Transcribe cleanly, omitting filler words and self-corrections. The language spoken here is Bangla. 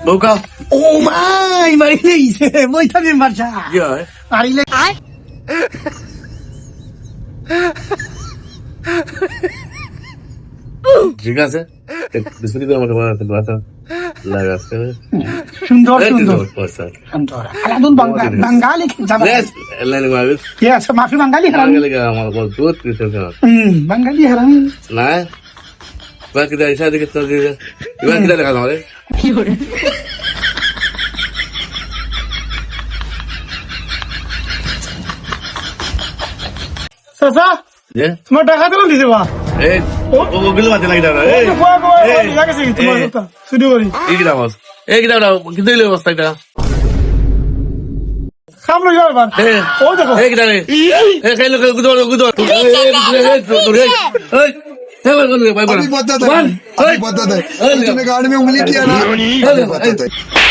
বউকা ও মাই মারিলে মই থামিম বারসা কি হয় মারিলে ঠিক আছে বিস্কুট দিয়ে আমাকে বানাতে বাতা লাগাছে সুন্দর এই সুন্দর তো পয়সা সুন্দর আলাদুন বাঙালি জাবা লেস লাইন মারবে ইয়েস মাফি বাঙালি হারামি আগে লাগা আমার বল দুধ পিছে বাঙালি হারামি না বাকি দা ইসা দিকে তো দিয়ে ইবা কি দেখা আমারে চাচা যে তোমার টাকা তো দিতে বা এই ও গিল মাতে লাগি দাও এই লাগাছে তোমার কথা শুরু করি এই কি দাও এই কি দাও কি দিলে অবস্থা এটা সামনে যাও এবার ও দেখো এই কি দাও এই খাইলো গুদর এই अभी बता था अभी बता था तूने गाड़ी में उंगली किया ना अभी बता था